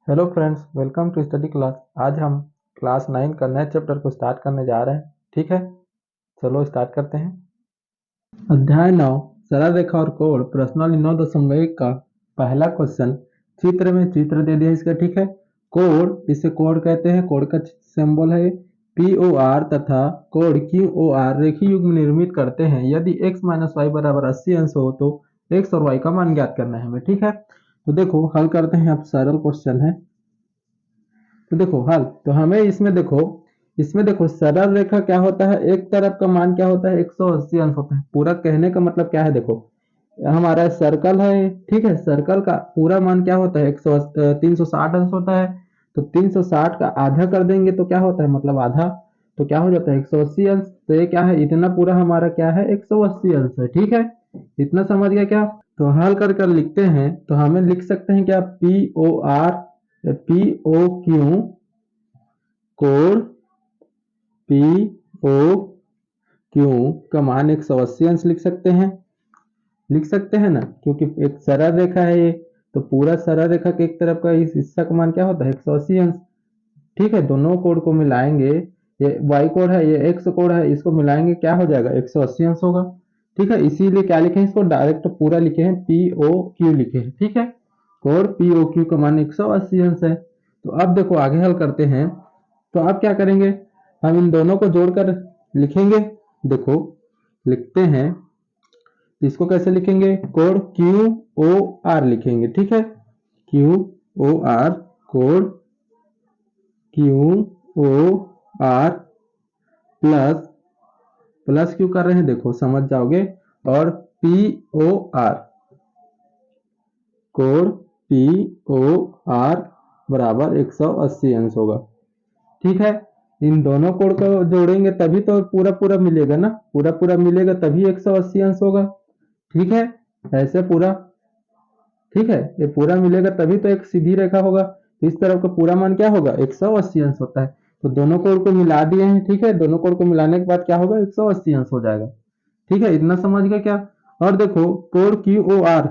Hello friends, welcome to study class. आज हम class 9 का नए चैप्टर को स्टार्ट करने जा रहे हैं। ठीक है, चलो स्टार्ट करते हैं। अध्याय 9 सरल रेखा और कोण प्रश्नावली 9.1 का पहला क्वेश्चन। चित्र में चित्र दे दिया इसका। ठीक है, कोण, इसे कोण कहते हैं। कोण का सिंबल है POR तथा कोण QOR रेखीय युग्म निर्मित करते हैं। यदि x माइनस वाई बराबर 80 अंश हो तो x और y का मान ज्ञात करना है हमें। ठीक है, तो देखो हल करते हैं। अब सरल क्वेश्चन है, तो देखो हल। तो हमें इसमें देखो सरल रेखा क्या होता है, एक तरफ का मान क्या होता है 180 अंश होता है। पूरा कहने का मतलब क्या है, देखो हमारा सर्कल है। ठीक है, सर्कल का पूरा मान क्या होता है 360 अंश होता है। तो 360 का आधा कर देंगे तो क्या होता है, मतलब आधा, तो क्या हो जाता है 180 अंश। तो ये क्या है, इतना पूरा हमारा क्या है 180 अंश है। ठीक है, इतना समझ गया क्या। तो हल कर कर लिखते हैं, तो हमें लिख सकते हैं क्या, POQ कोण POQ का मान 180 अंश लिख सकते हैं। लिख सकते हैं ना, क्योंकि एक सरल रेखा है ये। तो पूरा सरल रेखा के एक तरफ का इस हिस्सा का मान क्या होता है 180 अंश। ठीक है, दोनों कोण को मिलाएंगे, ये y कोण है, ये x कोण है, इसको मिलाएंगे क्या हो जाएगा 180 अंश होगा। ठीक है, इसीलिए क्या लिखे हैं, इसको डायरेक्ट पूरा लिखे हैं, POQ लिखे हैं। ठीक है, कोण POQ का मान 180 अंश है। तो अब देखो आगे हल करते हैं। तो अब क्या करेंगे, हम इन दोनों को जोड़कर लिखेंगे। देखो लिखते हैं, इसको कैसे लिखेंगे, कोण QOR लिखेंगे। ठीक है, QOR कोण QOR प्लस, प्लस क्यों कर रहे हैं देखो समझ जाओगे, और POR कोण POR बराबर 180 अंश होगा। ठीक है, इन दोनों कोण को जोड़ेंगे तभी तो पूरा पूरा मिलेगा ना, पूरा पूरा मिलेगा तभी 180 अंश होगा। ठीक है, ऐसे पूरा, ठीक है, ये पूरा मिलेगा तभी तो एक सीधी रेखा होगा। इस तरफ का पूरा मान क्या होगा 180 अंश होता है। तो दोनों कोण को मिला दिए हैं। ठीक है, दोनों कोण को मिलाने के बाद क्या होगा 180 अंश हो जाएगा। ठीक है, इतना समझ गए क्या। और देखो कोण QOR,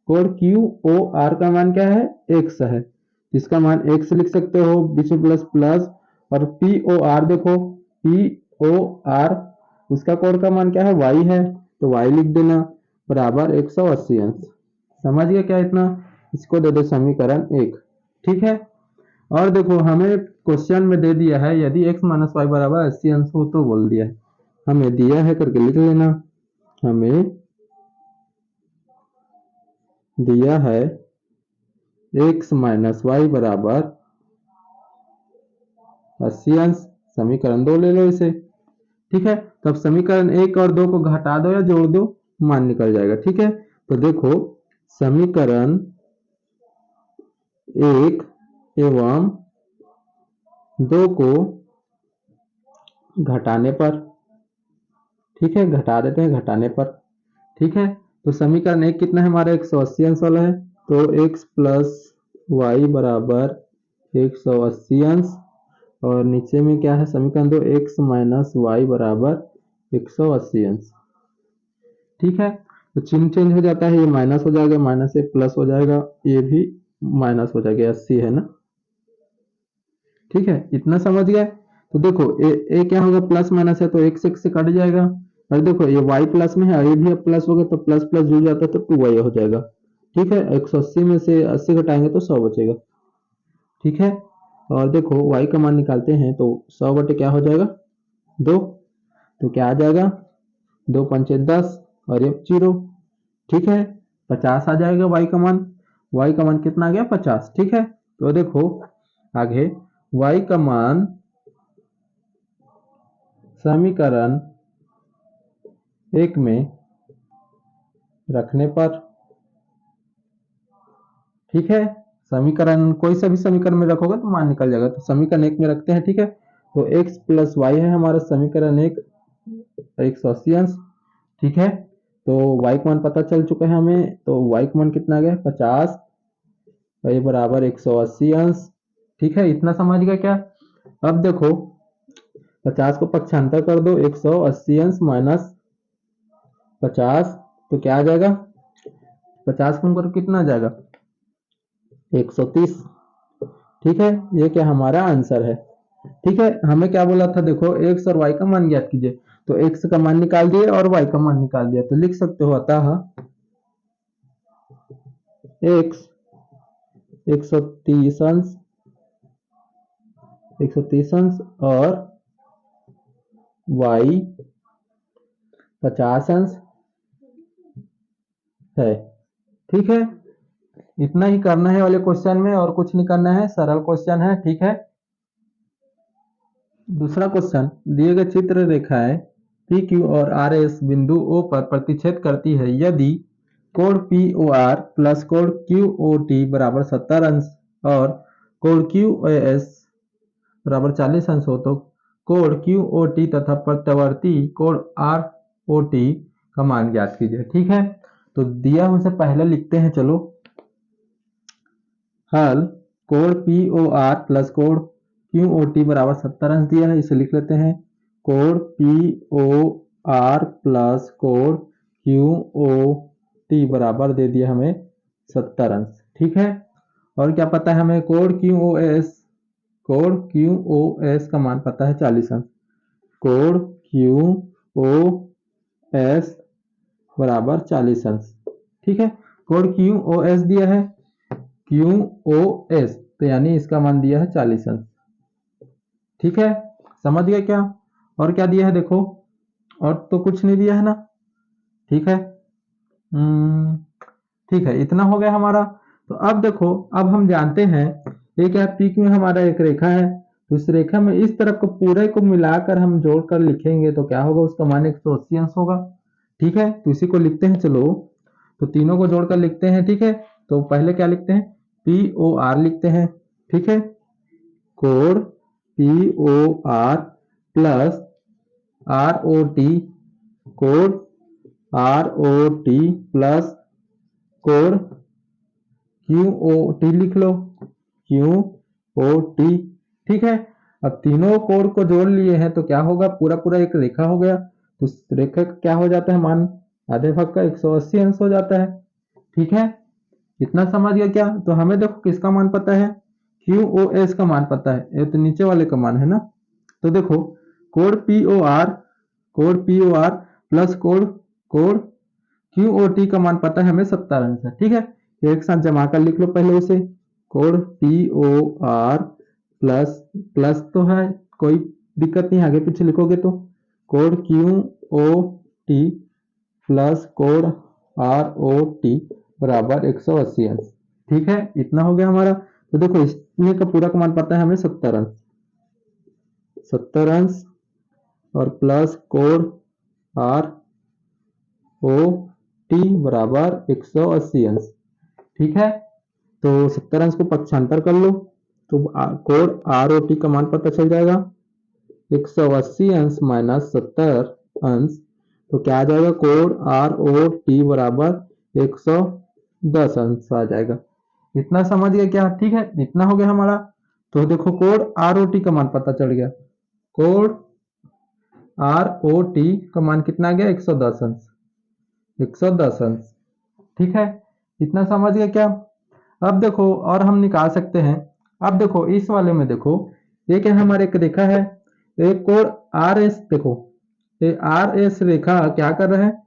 कोण QOR का मान क्या है x है, इसका मान x लिख सकते हो, बीच में प्लस प्लस। और POR देखो, POR उसका कोण का मान क्या है y है, तो y लिख देना बराबर 180 अंश। समझ गए क्या इतना। इसको दे दो समीकरण 1। ठीक है, और देखो हमें क्वेश्चन में दे दिया है यदि x माइनस वाई बराबर 80 अंश हो तो बोल दिया है, हमें दिया है करके लिख लेना। हमें दिया है x माइनस वाई बराबर 80 अंश। समीकरण 2 ले लो इसे। ठीक है, तब समीकरण 1 और 2 को घटा दो या जोड़ दो, मान निकल जाएगा। ठीक है, तो देखो समीकरण 1 एवं 2 को घटाने पर, ठीक है घटा देते हैं घटाने पर। ठीक है, तो समीकरण 1 कितना है हमारा 180 अंश वाला है, तो x प्लस वाई बराबर 180 अंश। और नीचे में क्या है समीकरण 2, x माइनस वाई बराबर 180 अंश। ठीक है, तो चिन्ह चेंज हो जाता है, ये माइनस हो जाएगा, माइनस से प्लस हो जाएगा, ये भी माइनस हो जाएगा, 80 है ना। ठीक है, इतना समझ गए। तो देखो ए क्या होगा, प्लस माइनस है तो एक से कट जाएगा। और देखो ये y प्लस में है, ये भी अब प्लस होगा तो प्लस प्लस जुड़ जाता है तो 2y हो जाएगा। ठीक है, 180 में से 80 घटाएंगे तो 100 बचेगा। ठीक है, और देखो y का मान निकालते हैं तो 100 बटे क्या हो जाएगा 2, तो क्या आ जाएगा 2 पंचे 10 और ये 0। ठीक है, 50 आ जाएगा y का मान। y का मान कितना आ गया 50। ठीक है, तो देखो आगे y का मान समीकरण 1 में रखने पर, ठीक है, समीकरण कोई सा भी समीकरण में रखोगे तो मान निकल जाएगा। तो समीकरण 1 में रखते हैं। ठीक है, तो x प्लस वाई है हमारा समीकरण 1, 180 अंश। ठीक है, तो y का मान पता चल चुका है हमें, तो y का मान कितना आ गया 50 और ये बराबर 180 अंश। ठीक है, इतना समझ गया क्या। अब देखो 50 को पक्षांतर कर दो, 180 अंश माइनस 50, तो क्या आ जाएगा 50 कम करो कितना आ जाएगा 130। ठीक है, ये क्या हमारा आंसर है। ठीक है, हमें क्या बोला था, देखो एक्स और वाई का मान ज्ञात कीजिए, तो एक्स का मान निकाल दिए और वाई का मान निकाल दिया, तो लिख सकते हो अतः एक्स 130 अंश 130 अंश और वाई 50 अंश है। ठीक है, इतना ही करना है वाले क्वेश्चन में, और कुछ नहीं करना है, सरल क्वेश्चन है। ठीक है, दूसरा क्वेश्चन, दिए गए चित्र रेखाएं पी क्यू और आर एस बिंदु ओ पर प्रतिच्छेद करती है, यदि कोण पी ओ आर प्लस कोण क्यू ओ टी बराबर 70 अंश और कोण क्यू एस बराबर 40 अंश हो, तो कोण क्यू ओ टी तथा प्रत्यावर्ती कोण आर ओ टी का मान ज्ञात कीजिए। ठीक है, तो दिया हुआ से पहले लिखते हैं, चलो हल। कोण पी ओ आर प्लस कोण क्यू ओ टी बराबर 70 अंश दिया है, इसे लिख लेते हैं। कोण पी ओ आर प्लस कोण क्यू ओ टी बराबर दे दिया हमें 70 अंश। ठीक है, और क्या पता है हमें, कोण क्यू ओ एस का मान पता है 40 अंश। कोण क्यू ओ एस बराबर 40 अंश। ठीक है, कोण क्यू ओ एस दिया है, क्यू ओ एस, तो यानी इसका मान दिया है 40 अंश। ठीक है, समझ गए क्या, और क्या दिया है देखो, और तो कुछ नहीं दिया है ना। ठीक है, ठीक है, इतना हो गया हमारा। तो अब देखो, अब हम जानते हैं ये क्या, पीक में हमारा एक रेखा है, तो इस रेखा में इस तरफ को पूरे को मिलाकर हम जोड़कर लिखेंगे तो क्या होगा, उसका मान 180 अंश होगा। ठीक है, तो इसी को लिखते हैं, चलो तो तीनों को जोड़कर लिखते हैं। ठीक है, तो पहले क्या लिखते हैं, पी ओ आर लिखते हैं। ठीक है, कोण P O R plus R O T, कोण आर ओ टी प्लस कोण क्यू ओ टी लिख लो, क्यू ओ टी। ठीक है, अब तीनों कोण को जोड़ लिए हैं तो क्या होगा, पूरा पूरा एक रेखा हो गया, तो उस रेखा का क्या हो जाता है मान, आधे भाग का 180 अंश हो जाता है। ठीक है, इतना समझ गया क्या, तो हमें देखो किसका मान पता है, क्यू ओ एस का मान पता है, ये तो नीचे वाले का मान है ना। तो देखो, कोण पी ओ आर प्लस कोण कोण क्यू ओ टी का मान पता है हमें 70 अंश है। ठीक है, एक साथ जमा कर लिख लो पहले उसे, कोण P O R plus plus तो है, कोई दिक्कत नहीं, आगे पीछे लिखोगे तो कोण क्यू ओ टी प्लस कोण आर ओ टी बराबर 180 अंश। ठीक है, इतना हो गया हमारा। तो देखो, इसमें का पूरा का मान पता है हमें 70 अंश, 70 अंश और प्लस कोण आर ओ टी बराबर 180 अंश। ठीक है, तो 70 अंश को पक्षांतर कर लो, तो कोण आर ओ टी का मान पता चल जाएगा, 180 अंश माइनस 70 अंश, तो क्या आ जाएगा, कोण आर ओ टी बराबर 110 अंश आ जाएगा। इतना समझ गए क्या, ठीक है, इतना हो गया हमारा। तो देखो, कोण आर ओ टी का मान पता चल गया, कोण आर ओ टी का मान कितना आ गया, 110 अंश, 110 अंश। ठीक है, इतना समझ गए क्या। अब देखो, और हम निकाल सकते हैं। अब देखो, इस वाले में देखो, ये क्या हमारे एक रेखा है, एक कोण आर एस, देखो ये आर एस रेखा क्या कर रहा है,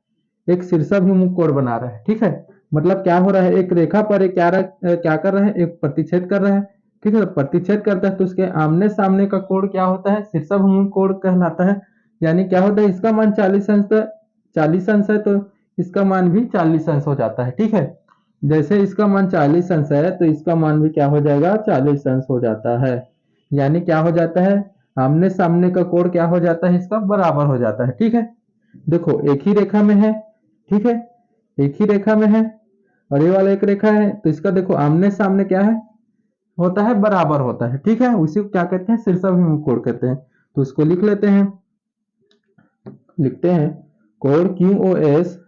एक शीर्षाभिमुख कोण बना रहा है। ठीक है, मतलब क्या हो रहा है, एक रेखा पर एक क्या कर रहा है, एक प्रतिच्छेद कर रहा है। ठीक है, प्रतिच्छेद करता है तो उसके आमने सामने का कोण क्या होता है, शीर्षाभिमुख कोण कहलाता है। यानी क्या होता है, इसका मान 40 अंश है, तो इसका मान भी 40 अंश हो जाता है। ठीक है, जैसे इसका मान 40 अंश है तो इसका मान भी क्या हो जाएगा, 40 अंश हो जाता है। यानी क्या हो जाता है, आमने सामने का कोण क्या हो जाता है, इसका बराबर हो जाता है। ठीक है, देखो एक ही रेखा में है। ठीक है, एक ही रेखा में है, और ये वाला एक रेखा है, तो इसका देखो आमने सामने क्या है, होता है, बराबर होता है। ठीक है, उसी को क्या कहते हैं, शीर्षाभिमुख कोण कहते हैं। तो इसको लिख लेते हैं, लिखते हैं कोण क्यू ओ एस,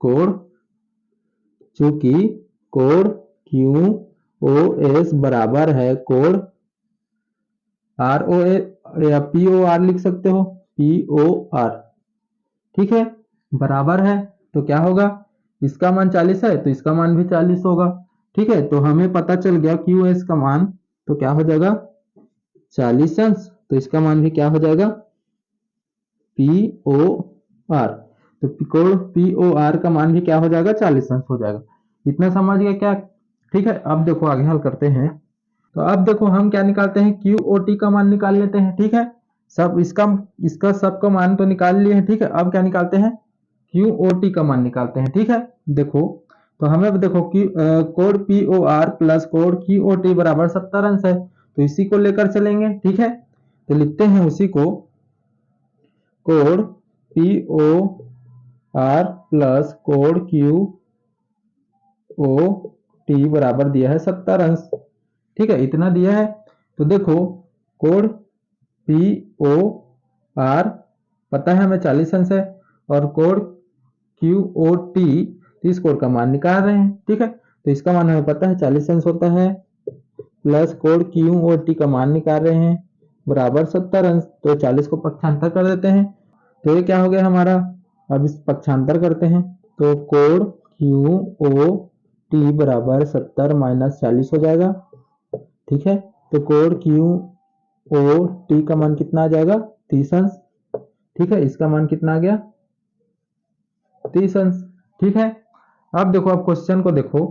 कोण चूंकि कोण क्यू ओ एस बराबर है कोण आर ओ ए, या पी ओ आर लिख सकते हो, पी ओ आर। ठीक है, बराबर है, तो क्या होगा, इसका मान 40 है तो इसका मान भी 40 होगा। ठीक है, तो हमें पता चल गया क्यू एस का मान तो क्या हो जाएगा 40 अंश। तो इसका मान भी क्या हो जाएगा पी ओ आर। तो कोण पी ओ आर का मान भी क्या हो जाएगा 40 अंश हो जाएगा। इतना समझ गया क्या? ठीक है, अब देखो आगे हल करते हैं। तो अब देखो हम क्या निकालते हैं क्यू ओ टी का मान निकाल लेते हैं। ठीक है, सब इसका इसका सबका मान तो निकाल लिए हैं। ठीक है, अब क्या निकालते हैं क्यू ओ टी का मान निकालते हैं। ठीक है, देखो तो हमें देखो कि कोड पी ओ आर प्लस कोड क्यू ओ टी बराबर 70 अंश है, तो इसी को लेकर चलेंगे। ठीक है, तो लिखते हैं उसी को, कोड पी ओ आर प्लस कोड क्यू ओ टी बराबर दिया है 70 अंश। ठीक है, इतना दिया है। तो देखो कोड पी ओ आर पता है हमें 40 अंश है, और कोड क्यू ओ टी इस कोड का मान निकाल रहे हैं। ठीक है, तो इसका मान हमें पता है 40 अंश होता है, प्लस कोड क्यू ओ टी का मान निकाल रहे हैं बराबर 70 अंश। तो 40 को पक्षांतर कर देते हैं, तो ये क्या हो गया हमारा। अब इस पक्षांतर करते हैं, तो कोड क्यू ओ टी बराबर 70 माइनस 40 हो जाएगा। ठीक है, तो कोड क्यू ओ टी का मान कितना आ जाएगा 30 अंश। ठीक है, इसका मान कितना आ गया 30 अंश। ठीक है, अब देखो अब क्वेश्चन को देखो,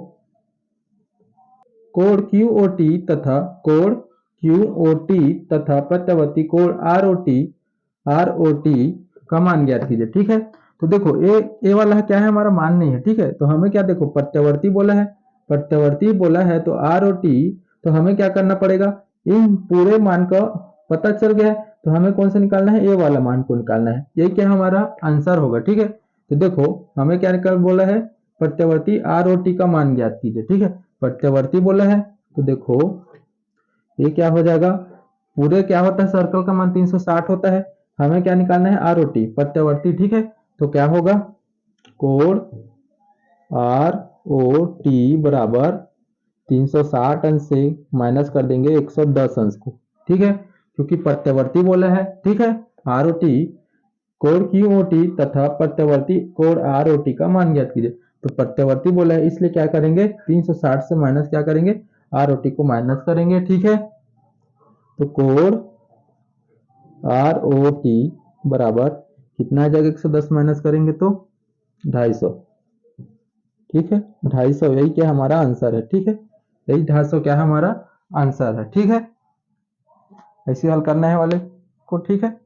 कोड क्यू ओ टी तथा कोड क्यू ओ टी तथा प्रत्यावर्ती कोड आर ओ टी का मान ज्ञात कीजिए। ठीक है, तो देखो ए वाला क्या है हमारा मान नहीं है। ठीक है, तो हमें क्या देखो प्रत्यावर्ती बोला है, प्रत्यावर्ती बोला है तो आर ओ टी, तो हमें क्या करना पड़ेगा इन पूरे मान का पता चल गया है, तो हमें कौन सा निकालना है ए वाला मान को निकालना है। यही क्या हमारा आंसर होगा। ठीक है, तो देखो हमें क्या निकाल बोला है प्रत्यावर्ती आर ओ टी का मान ज्ञात कीजिए। ठीक है, प्रत्यावर्ती बोला है, तो देखो ये क्या हो जाएगा, पूरे क्या होता है सर्कल का मान 360 होता है, हमें क्या निकालना है आर ओ टी प्रत्यावर्ती। ठीक है, तो क्या होगा कोड आर ओ टी बराबर 360 अंश से माइनस कर देंगे 110 अंश को। ठीक है, क्योंकि प्रत्यावर्ती बोला है। ठीक है, आर ओ टी कोड क्यू ओ टी तथा प्रत्यावर्ती कोड आर ओ टी का मान ज्ञात कीजिए। तो प्रत्यावर्ती बोला है इसलिए क्या करेंगे 360 से माइनस क्या करेंगे आर ओ टी को माइनस करेंगे। ठीक है, तो कोड आर ओ टी बराबर कितना आ जाएगा 110 माइनस करेंगे तो 250। ठीक है, 250 यही क्या हमारा आंसर है। ठीक है, यही 250 क्या हमारा आंसर है। ठीक है, ऐसे हल करना है वाले को। ठीक है।